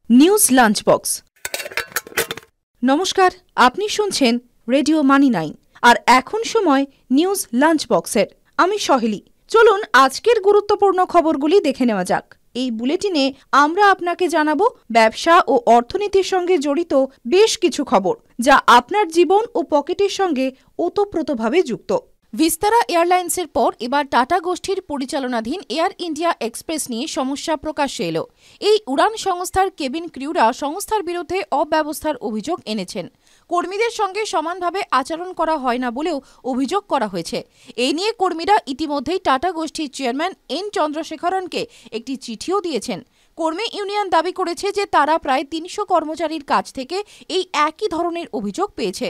News lunch box. নমস্কার, আপনি শুনছেন রেডিও মানি 9 আর এখন সময় নিউজ লাঞ্চ বক্সের। আমি সহেলি। চলুন আজকের গুরুত্বপূর্ণ খবরগুলি দেখে নেওয়া যাক। এই বুলেটিনে আমরা আপনাকে জানাবো ব্যবসা ও অর্থনীতির সঙ্গে জড়িত বেশ কিছু খবর, যা আপনার জীবন ও পকেটের সঙ্গে ওতপ্রোতভাবে যুক্ত। ভিস্তারা এয়ারলাইন্সের পর এবার টাটা গোষ্ঠীর পরিচালনাধীন এয়ার ইন্ডিয়া এক্সপ্রেস নিয়ে সমস্যা প্রকাশ্যে এলো। এই উড়ান সংস্থার কেবিন ক্রিউরা সংস্থার বিরুদ্ধে অব্যবস্থার অভিযোগ এনেছেন। কর্মীদের সঙ্গে সমানভাবে আচরণ করা হয় না বলেও অভিযোগ করা হয়েছে। এই নিয়ে কর্মীরা ইতিমধ্যেই টাটা গোষ্ঠীর চেয়ারম্যান এন চন্দ্রশেখরনকে একটি চিঠিও দিয়েছেন। কর্মী ইউনিয়ন দাবি করেছে যে তারা প্রায় ৩০০ কর্মচারীর কাছ থেকে এই একই ধরনের অভিযোগ পেয়েছে।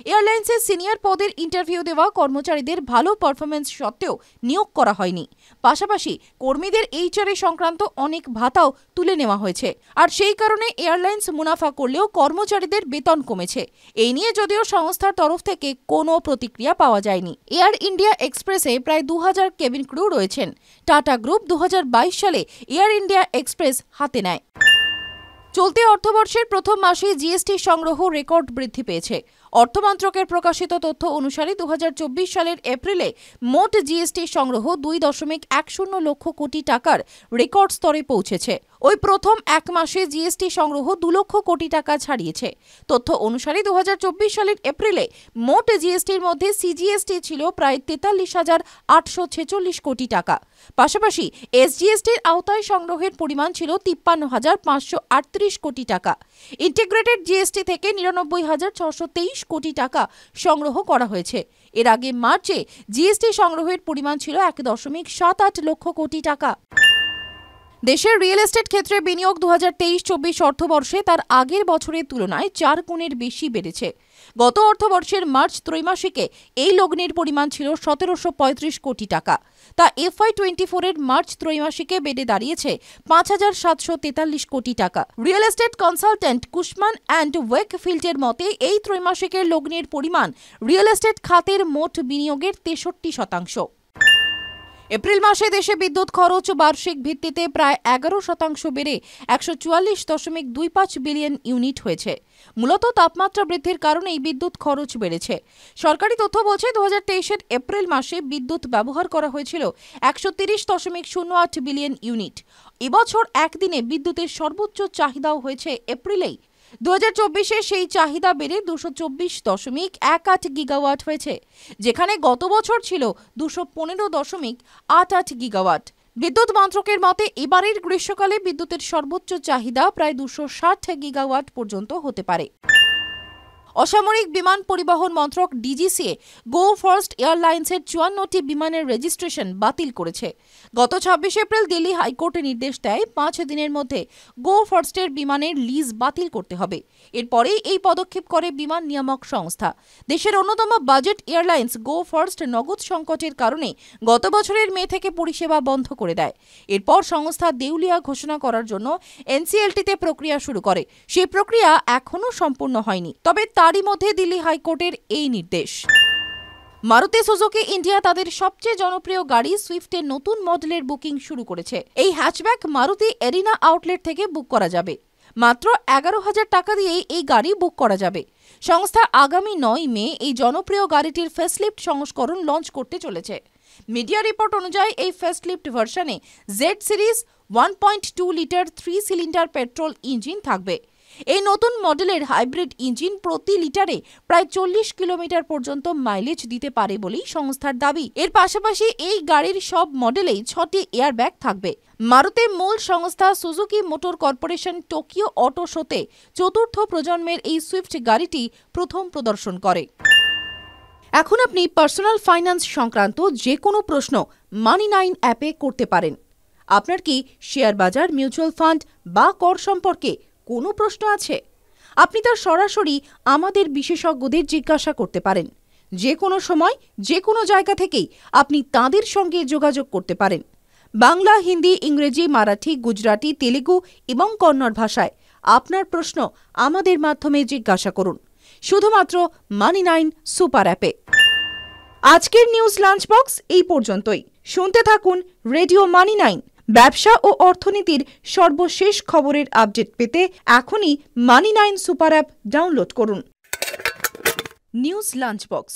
এয়ারলাইন্সের সিনিয়র পদের ইন্টারভিউ দেওয়া কর্মচারীদের ভালো পারফরমেন্স সত্ত্বেও নিয়োগ করা হয়নি। পাশাপাশি কর্মীদের এইচআরএ সংক্রান্ত অনেক ভাতাও তুলে নেওয়া হয়েছে। আর সেই কারণে এয়ারলাইন্স মুনাফা করলেও কর্মচারীদের বেতন কমেছে। এই নিয়ে যদিও সংস্থার তরফ থেকে কোনো প্রতিক্রিয়া পাওয়া যায়নি। এয়ার ইন্ডিয়া এক্সপ্রেসে প্রায় ২০০০ কেবিন ক্রু রয়েছেন। টাটা গ্রুপ ২০২২ সালে এয়ার ইন্ডিয়া এক্সপ্রেস হাতে নেয়। চলতি অর্থবর্ষের প্রথম মাসে জিএসটি সংগ্রহ রেকর্ড বৃদ্ধি পেয়েছে। অর্থমন্ত্রকের প্রকাশিত তথ্য অনুসারে ২০২৪ সালের এপ্রিলে মোট জিএসটি সংগ্রহ ২.১০ লক্ষ কোটি টাকার রেকর্ড স্তরে পৌঁছেছে। ওই প্রথম এক মাসে জিএসটি সংগ্রহ ২ লক্ষ কোটি টাকা ছাড়িয়েছে। তথ্য অনুসারে ২০২৪ সালের এপ্রিলে মোট জিএসটির মধ্যে সিজিএসটি ছিল প্রায় ৪৩,৮৪৬ কোটি টাকা। পাশাপাশি এসজিএসটির আওতায় সংগ্রহের পরিমাণ ছিল ৫৩,৫৩৮ কোটি টাকা। ইন্টিগ্রেটেড জিএসটি থেকে ৯৯,৬২৩ কোটি টাকা সংগ্রহ করা হয়েছে। এর আগে মার্চে জিএসটি সংগ্রহের পরিমাণ ছিল ১.৭৮ লক্ষ কোটি টাকা। দেশের রিয়েল এস্টেট ক্ষেত্রে বিনিয়োগ ২০২৩-২৪ অর্থবর্ষে তার আগের বছরের তুলনায় ৪ গুণের বেশি বেড়েছে। গত অর্থবর্ষের মার্চ ত্রৈমাসিকে এই লগ্নির পরিমাণ ছিল ১৭৩৫ কোটি টাকা। তা FY24 এর মার্চ ত্রৈমাসিকে বেড়ে দাঁড়িয়েছে ৫,৭৪৩ কোটি টাকা। রিয়েল এস্টেট কনসালট্যান্ট কুশমান অ্যান্ড ওয়েকফিল্ডের মতে এই ত্রৈমাসিকের লগ্নির পরিমাণ রিয়েল এস্টেট খাতের মোট বিনিয়োগের ৬৩%। এপ্রিল মাসে দেশে বিদ্যুৎ খরচ বার্ষিক ভিত্তিতে প্রায় ১১% বেড়ে ১৪৪.২৫ বিলিয়ন ইউনিট হয়েছে। মূলত তাপমাত্রা বৃদ্ধির কারণেই বিদ্যুৎ খরচ বেড়েছে। সরকারি তথ্য বলছে ২০২৩-এর এপ্রিল মাসে বিদ্যুৎ ব্যবহার করা হয়েছিল ১৩০.০৮ বিলিয়ন ইউনিট। এবছর একদিনে বিদ্যুতের সর্বোচ্চ চাহিদাও হয়েছে এপ্রিলেই। ২০২৪-এ সেই চাহিদা বেড়ে ২২.১৮ গিগাওয়াট হয়েছে, যেখানে গত বছর ছিল ২১৫.৮৮ গিগাওয়াট। বিদ্যুৎ মন্ত্রকের মতে এবারের গ্রীষ্মকালে বিদ্যুতের সর্বোচ্চ চাহিদা প্রায় ২৬০ গিগাওয়াট পর্যন্ত হতে পারে। অসামরিক বিমান পরিবহন মন্ত্রক ডিজিসিএ গো ফার্স্ট এয়ারলাইন্সের ৫৪টি বিমানের রেজিস্ট্রেশন বাতিল করেছে। গত ২৬ এপ্রিল দিল্লি হাইকোর্ট নির্দেশ দেয় ৫ দিনের মধ্যে গো ফার্স্টের বিমানের লিজ বাতিল করতে হবে। এরপরেই এই পদক্ষেপ করে বিমান নিয়ামক সংস্থা। দেশের অন্যতম বাজেট এয়ারলাইন্স গো ফার্স্ট নগদ সংকটের কারণে গত বছরের মে থেকে পরিষেবা বন্ধ করে দেয়। এরপর সংস্থা দেউলিয়া ঘোষণা করার জন্য এনসিএলটিতে প্রক্রিয়া শুরু করে। সেই প্রক্রিয়া এখনও সম্পূর্ণ হয়নি। তবে তারই মধ্যে দিল্লি হাইকোর্টের এই নির্দেশ। মারুতি সুজুকি ইন্ডিয়া তাদের সবচেয়ে জনপ্রিয় গাড়ি সুইফটের নতুন মডেলের বুকিং শুরু করেছে। এই হ্যাচব্যাক মারুতি এরিনা আউটলেট থেকে বুক করা যাবে। মাত্র ১১,০০০ টাকা দিয়েই এই গাড়ি বুক করা যাবে। সংস্থা আগামী ৯ মে এই জনপ্রিয় গাড়িটির ফেসলিফট সংস্করণ লঞ্চ করতে চলেছে। মিডিয়া রিপোর্ট অনুযায়ী এই ফেসলিফট ভার্সনে Z series 1.2 litre 3 cylinder petrol engine থাকবে। এই নতুন মডেলের হাইব্রিড ইঞ্জিন প্রতি লিটারে প্রায় ৪০ কিলোমিটার পর্যন্ত মাইলেজ দিতে পারে বলেই সংস্থার দাবি। এর পাশাপাশি এই গাড়ির সব মডেলেই ৬টি এয়ারব্যাগ থাকবে। মারুতি মূল সংস্থা Suzuki motor corporation Tokyo auto শোতে ৪র্থ প্রজন্মের এই সুইফট গাড়িটি প্রথম প্রদর্শন করে। এখন আপনি পার্সোনাল ফাইন্যান্স সংক্রান্ত যে কোনো প্রশ্ন মানি 9 অ্যাপে করতে পারেন। আপনার কি শেয়ার বাজার, মিউচুয়াল ফান্ড বা কর সম্পর্কে কোনো প্রশ্ন আছে? আপনি তা সরাসরি আমাদের বিশেষজ্ঞদের জিজ্ঞাসা করতে পারেন। যে কোনো সময় যে কোনো জায়গা থেকেই আপনি তাঁদের সঙ্গে যোগাযোগ করতে পারেন। বাংলা, হিন্দি, ইংরেজি, মারাঠি, গুজরাটি, তেলেগু এবং কন্নড় ভাষায় আপনার প্রশ্ন আমাদের মাধ্যমে জিজ্ঞাসা করুন, শুধুমাত্র মানি 9 সুপার অ্যাপে। আজকের নিউজ লাঞ্চ বক্স এই পর্যন্তই। শুনতে থাকুন রেডিও মানি 9। ব্যবসা ও অর্থনীতির সর্বশেষ খবরের আপডেট পেতে এখনই মানি 9 সুপার অ্যাপ ডাউনলোড করুন। News lunch box.